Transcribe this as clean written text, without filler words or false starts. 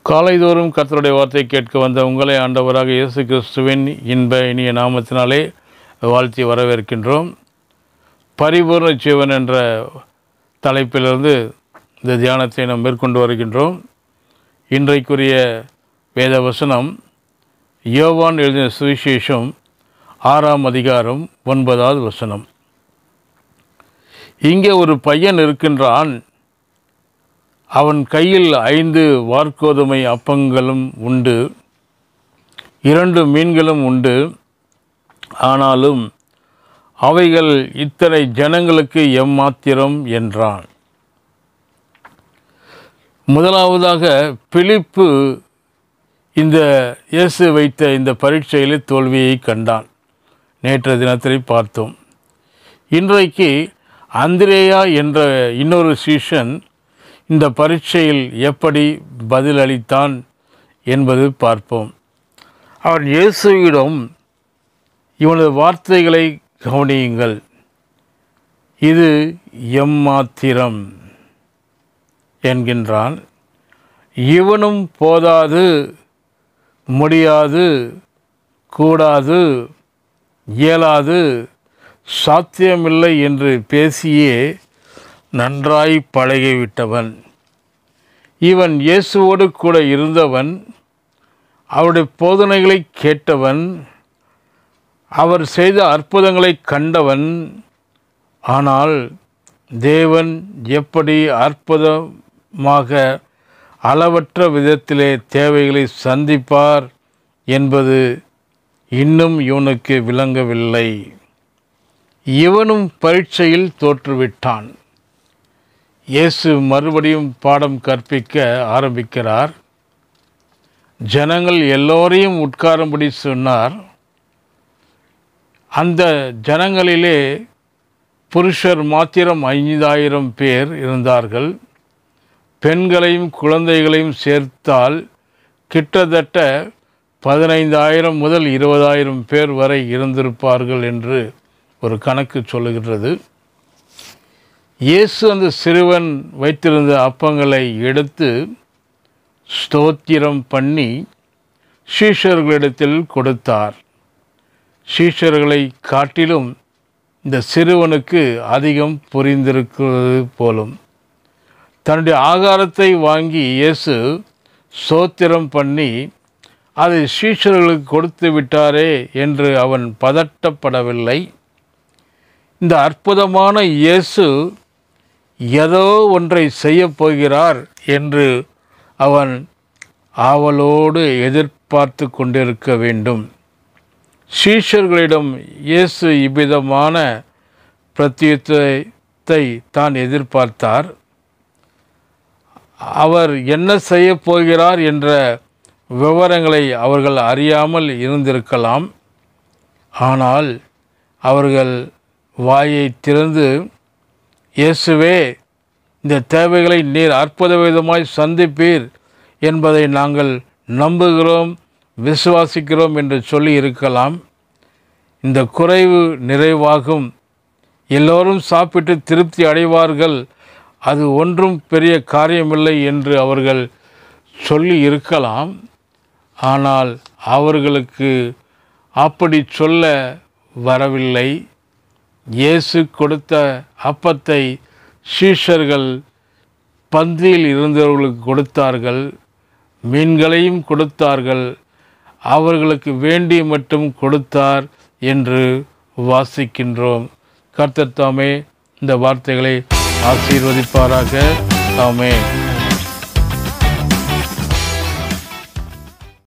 காலைதோறும் கர்த்தருடைய வார்த்தை கேட்க வந்த உங்களை ஆண்டவராக இயேசு கிறிஸ்துவின் இன்ப இனிய நாமத்தினாலே வாழ்த்தி வரவேற்கின்றோம். பரிபூர்ண ஜீவன் என்ற தலைப்பிலிருந்து இந்த தியானத்தை நாம் மேற்கொண்டு வருகின்றோம். இன்றைக்குரிய வேத வசனம் யோவான் எழுதின சுவிசேஷம் 6ஆம் அதிகாரம் 9வது வசனம். இங்கே ஒரு பையன் இருக்கின்றான். அவன் கையில் 5 வாற்கோதுமை அப்பங்களும் உண்டு, 2 மீன்களும் உண்டு. ஆனாலும் அவைகள் இத்தனை ஜனங்களுக்கு எம்மாத்திரம் என்றான். முதலாவதாக பிலிப்பு இந்த இயேசு வைத்த இந்த பரீட்சையில் தோல்வியை கண்டான். நேற்று தினத்தை பார்த்தோம். இன்றைக்கு அந்திரேயா என்ற இன்னொரு சீஷன் இந்த பரீட்சையில் எப்படி பதிலளித்தான் என்பது பார்ப்போம். அவன் இயேசுவிடம் இவனது வார்த்தைகளை கவனியுங்கள், இது எம்மாத்திரம் என்கின்றான். இவனும் போதாது, முடியாது, கூடாது, இயலாது, சாத்தியமில்லை என்று பேசியே நன்றாய் பழகிவிட்டவன். இவன் இயேசுவோடு கூட இருந்தவன், அவருடைய போதனைகளை கேட்டவன், அவர் செய்த அற்புதங்களை கண்டவன். ஆனால் தேவன் எப்படி அற்புதமாக அளவற்ற விதத்திலே தேவைகளை சந்திப்பார் என்பது இன்னும் இவனுக்கு விளங்கவில்லை. இவனும் பரீட்சையில் தோற்றுவிட்டான். இயேசு மறுபடியும் பாடம் கற்பிக்க ஆரம்பிக்கிறார். ஜனங்கள் எல்லோரையும் உட்காரும்படி சொன்னார். அந்த ஜனங்களிலே புருஷர் மாத்திரம் 5000 பேர் இருந்தார்கள். பெண்களையும் குழந்தைகளையும் சேர்த்தால் கிட்டத்தட்ட 15000 முதல் 20000 பேர் வரை இருந்திருப்பார்கள் என்று ஒரு கணக்கு சொல்லுகிறது. இயேசு அந்த சிறுவன் வைத்திருந்த அப்பங்களை எடுத்து ஸ்தோத்திரம் பண்ணி சீஷர்களிடத்தில் கொடுத்தார். சீஷர்களை காட்டிலும் இந்த சிறுவனுக்கு அதிகம் புரிந்திருக்கிறது போலும். தன்னுடைய ஆகாரத்தை வாங்கி இயேசு ஸ்தோத்திரம் பண்ணி அதை சீஷர்களுக்கு கொடுத்து விட்டாரே என்று அவன் பதட்டப்படவில்லை. இந்த அற்புதமான இயேசு ஏதோ ஒன்றை செய்யப் போகிறார் என்று அவன் ஆவலோடு எதிர்பார்த்து கொண்டிருக்க வேண்டும். சீஷர்களிடம் இயேசு இவ்விதமான பிரத்யுத்தரத்தை தான் எதிர்பார்த்தார். அவர் என்ன செய்ய போகிறார் என்ற விவரங்களை அவர்கள் அறியாமல் இருந்திருக்கலாம். ஆனால் அவர்கள் வாயை திறந்து, இயேசுவே, இந்த தேவைகளை நீர் அற்புத விதமாய் சந்திப்பீர் என்பதை நாங்கள் நம்புகிறோம், விசுவாசிக்கிறோம் என்று சொல்லி இருக்கலாம். இந்த குறைவு நிறைவாகும், எல்லோரும் சாப்பிட்டு திருப்தி அடைவார்கள், அது ஒன்றும் பெரிய காரியமில்லை என்று அவர்கள் சொல்லி இருக்கலாம். ஆனால் அவர்களுக்கு அப்படி சொல்ல வரவில்லை. இயேசு கொடுத்த அப்பத்தை சீஷர்கள் பந்தியில் இருந்தவர்களுக்கு கொடுத்தார்கள், மீன்களையும் கொடுத்தார்கள், அவர்களுக்கு வேண்டி மட்டும் கொடுத்தார் என்று வாசிக்கின்றோம். கர்த்தர் தாமே இந்த வார்த்தைகளை ஆசீர்வதிப்பாராக. ஆமென்.